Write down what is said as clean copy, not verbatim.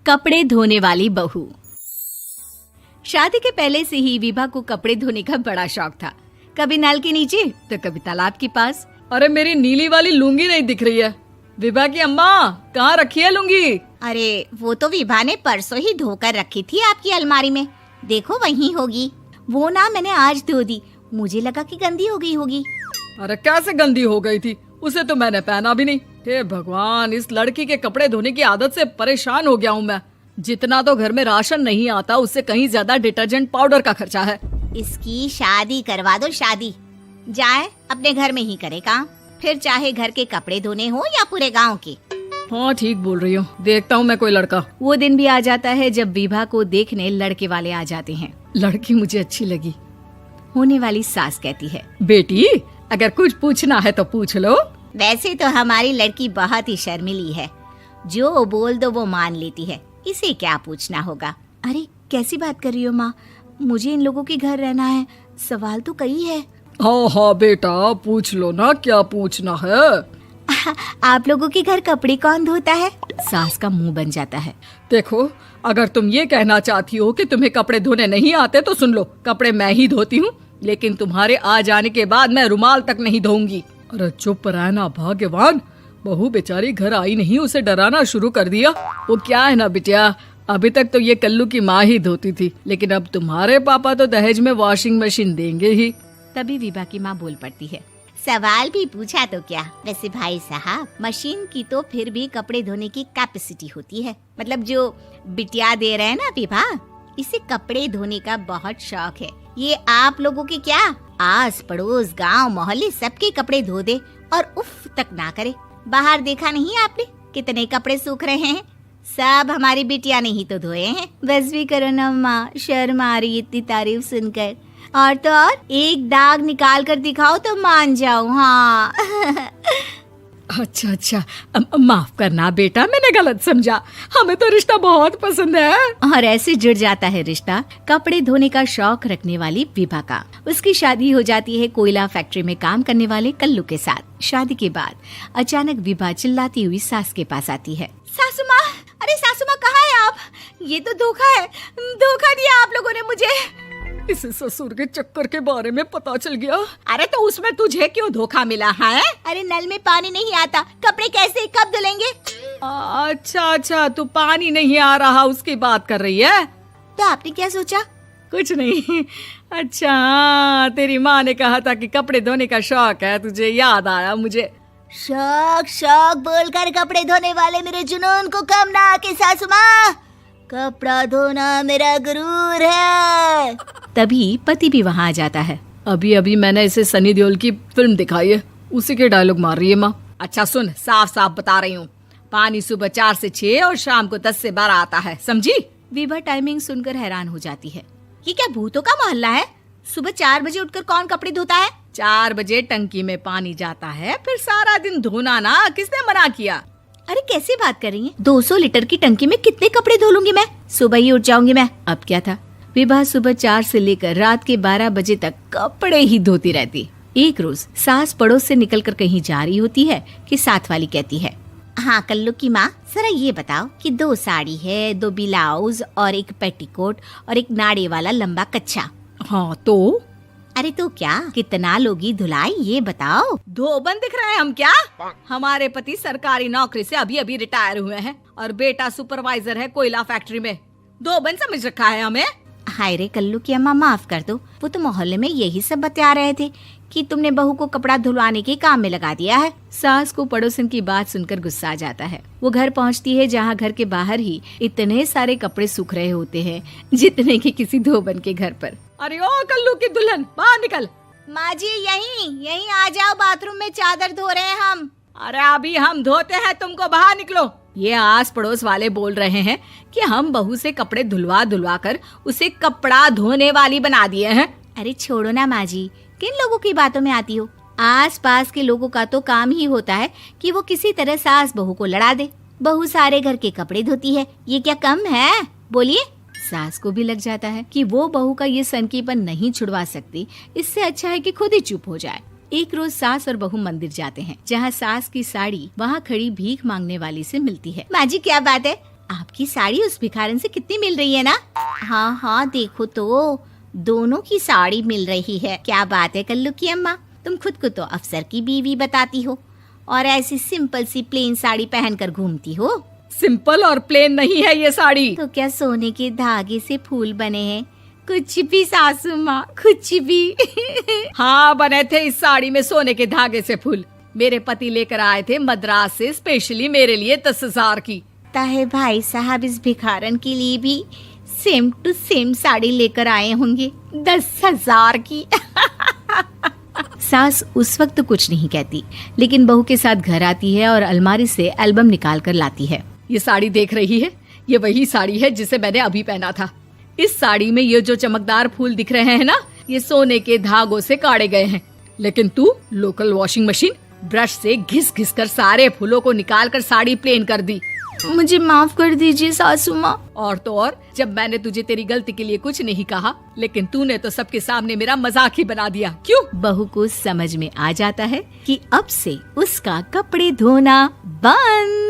कपड़े धोने वाली बहू। शादी के पहले से ही विभा को कपड़े धोने का बड़ा शौक था। कभी नल के नीचे तो कभी तालाब के पास। अरे मेरी नीली वाली लुंगी नहीं दिख रही है। विभा की अम्मा, कहाँ रखी है लुंगी? अरे वो तो विभा ने परसों ही धोकर रखी थी आपकी अलमारी में, देखो वहीं होगी। वो ना मैंने आज धो दी, मुझे लगा कि गंदी हो गई होगी। अरे कैसे गंदी हो गई थी? उसे तो मैंने पहना भी नहीं। हे भगवान, इस लड़की के कपड़े धोने की आदत से परेशान हो गया हूँ मैं। जितना तो घर में राशन नहीं आता, उससे कहीं ज्यादा डिटर्जेंट पाउडर का खर्चा है। इसकी शादी करवा दो, शादी जाए अपने घर में ही करे काम, फिर चाहे घर के कपड़े धोने हो या पूरे गांव के। हाँ ठीक बोल रही हूँ, देखता हूँ मैं कोई लड़का। वो दिन भी आ जाता है जब विभा को देखने लड़के वाले आ जाते हैं। लड़की मुझे अच्छी लगी। होने वाली सास कहती है, बेटी अगर कुछ पूछना है तो पूछ लो। वैसे तो हमारी लड़की बहुत ही शर्मीली है, जो बोल दो वो मान लेती है, इसे क्या पूछना होगा। अरे कैसी बात कर रही हो माँ, मुझे इन लोगों के घर रहना है, सवाल तो कई है। हाँ हाँ बेटा, पूछ लो ना, क्या पूछना है। आप लोगों के घर कपड़े कौन धोता है? सास का मुंह बन जाता है। देखो, अगर तुम ये कहना चाहती हो कि तुम्हें कपड़े धोने नहीं आते तो सुन लो, कपड़े मैं ही धोती हूँ, लेकिन तुम्हारे आ जाने के बाद मैं रुमाल तक नहीं धोऊंगी। अरे चुप रहना भाग्यवान, बहू बेचारी घर आई नहीं, उसे डराना शुरू कर दिया। वो क्या है ना बिटिया, अभी तक तो ये कल्लू की माँ ही धोती थी, लेकिन अब तुम्हारे पापा तो दहेज में वॉशिंग मशीन देंगे ही। तभी विभा की माँ बोल पड़ती है, सवाल भी पूछा तो क्या। वैसे भाई साहब, मशीन की तो फिर भी कपड़े धोने की कैपेसिटी होती है। मतलब जो बिटिया दे रहे हैं ना विभा, इसे कपड़े धोने का बहुत शौक है। ये आप लोगों के क्या, आस पड़ोस गांव मोहल्ले सबके कपड़े धो दे और उफ तक ना करे। बाहर देखा नहीं आपने कितने कपड़े सूख रहे हैं? सब हमारी बिटिया ने ही तो धोए हैं। बस भी करो ना माँ, शर्म आ रही इतनी तारीफ सुनकर। और तो और एक दाग निकाल कर दिखाओ तो मान जाऊं। हाँ अच्छा, माफ करना बेटा, मैंने गलत समझा। हमें तो रिश्ता बहुत पसंद है। और ऐसे जुड़ जाता है रिश्ता कपड़े धोने का शौक रखने वाली विभा का। उसकी शादी हो जाती है कोयला फैक्ट्री में काम करने वाले कल्लू के साथ। शादी के बाद अचानक विभा चिल्लाती हुई सास के पास आती है। सासू माँ, अरे सासू माँ कहाँ है आप? ये तो धोखा है, धोखा दिया आप लोगों ने मुझे। इसे ससुर के चक्कर के बारे में पता चल गया। अरे तो उसमें तुझे क्यों धोखा मिला है? अरे नल में पानी नहीं आता, कपड़े कैसे कब धुलेंगे? अच्छा, तू पानी नहीं आ रहा उसकी बात कर रही है। तो आपने क्या सोचा? कुछ नहीं। अच्छा, तेरी माँ ने कहा था कि कपड़े धोने का शौक है तुझे, याद आया मुझे। शौक बोलकर कपड़े धोने वाले मेरे जुनून को कम ना आके सासू माँ, कपड़ा धोना मेरा गुरूर है। तभी पति भी वहाँ आ जाता है। अभी मैंने इसे सनी देओल की फिल्म दिखाई है, उसी के डायलॉग मार रही है माँ। अच्छा सुन, साफ साफ बता रही हूँ, पानी सुबह 4 से 6 और शाम को 10 से 12 आता है, समझी? विभा टाइमिंग सुनकर हैरान हो जाती है। ये क्या भूतों का मोहल्ला है? सुबह 4 बजे उठकर कौन कपड़े धोता है? 4 बजे टंकी में पानी जाता है, फिर सारा दिन धोना ना, किसने मना किया? अरे कैसी बात कर रही हैं? 200 लीटर की टंकी में कितने कपड़े धो लूंगी मैं? सुबह ही उठ जाऊंगी मैं। अब क्या था, विभा सुबह 4 से लेकर रात के 12 बजे तक कपड़े ही धोती रहती। एक रोज सास पड़ोस से निकलकर कहीं जा रही होती है कि साथ वाली कहती है, हाँ कल्लू की माँ, जरा ये बताओ कि 2 साड़ी है, 2 ब्लाउज और एक पेटीकोट और एक नाड़े वाला लंबा कच्छा। हाँ तो? अरे तो क्या, कितना लोगी धुलाई ये बताओ। धोबन दिख रहे हैं हम क्या? हमारे पति सरकारी नौकरी से अभी रिटायर हुए हैं और बेटा सुपरवाइजर है कोयला फैक्ट्री में। धोबन समझ रखा है हमें? हाय रे कल्लू की अम्मा, माफ कर दो, वो तो मोहल्ले में यही सब बता रहे थे कि तुमने बहू को कपड़ा धुलवाने के काम में लगा दिया है। सास को पड़ोसन की बात सुनकर गुस्सा आ जाता है। वो घर पहुंचती है जहां घर के बाहर ही इतने सारे कपड़े सूख रहे होते हैं जितने कि किसी धोबन के घर पर। अरे ओ कल्लू की दुल्हन, बाहर निकल। माँ जी यहीं आ जाओ, बाथरूम में चादर धो रहे हैं हम। अरे अभी हम धोते हैं, तुमको बाहर निकलो। ये आस पड़ोस वाले बोल रहे हैं कि हम बहू से कपड़े धुलवा कर उसे कपड़ा धोने वाली बना दिए हैं। अरे छोड़ो ना माँ जी, किन लोगों की बातों में आती हो? आस पास के लोगों का तो काम ही होता है कि वो किसी तरह सास बहू को लड़ा दे। बहू सारे घर के कपड़े धोती है, ये क्या कम है? बोलिए। सास को भी लग जाता है कि वो बहू का ये सनकीपन नहीं छुड़वा सकती, इससे अच्छा है कि खुद ही चुप हो जाए। एक रोज सास और बहू मंदिर जाते हैं, जहाँ सास की साड़ी वहाँ खड़ी भीख मांगने वाली से मिलती है। माँ जी क्या बात है, आपकी साड़ी उस भिखारन से कितनी मिल रही है ना? हाँ हाँ देखो तो, दोनों की साड़ी मिल रही है। क्या बात है कल्लू की अम्मा, तुम खुद को तो अफसर की बीवी बताती हो और ऐसी सिंपल सी प्लेन साड़ी पहनकर घूमती हो। सिंपल और प्लेन नहीं है ये साड़ी। तो क्या सोने के धागे से फूल बने हैं? कुछ भी सासू माँ, कुछ भी। हाँ बने थे इस साड़ी में सोने के धागे से फूल। मेरे पति लेकर आए थे मद्रास से स्पेशली मेरे लिए 10,000 की। ताहे भाई साहब इस भिखारन के लिए भी सेम टू सेम साड़ी लेकर आए होंगे 10,000 की। सास उस वक्त तो कुछ नहीं कहती, लेकिन बहू के साथ घर आती है और अलमारी से एल्बम निकाल कर लाती है। ये साड़ी देख रही है, ये वही साड़ी है जिसे मैंने अभी पहना था। इस साड़ी में ये जो चमकदार फूल दिख रहे हैं ना, ये सोने के धागों से काढ़े गए हैं। लेकिन तू लोकल वॉशिंग मशीन ब्रश से घिस घिस कर सारे फूलों को निकाल कर साड़ी प्लेन कर दी। मुझे माफ कर दीजिए सासू माँ। और तो और, जब मैंने तुझे तेरी गलती के लिए कुछ नहीं कहा, लेकिन तूने तो सबके सामने मेरा मजाक ही बना दिया। क्यों? बहू को समझ में आ जाता है कि अब से उसका कपड़े धोना बंद।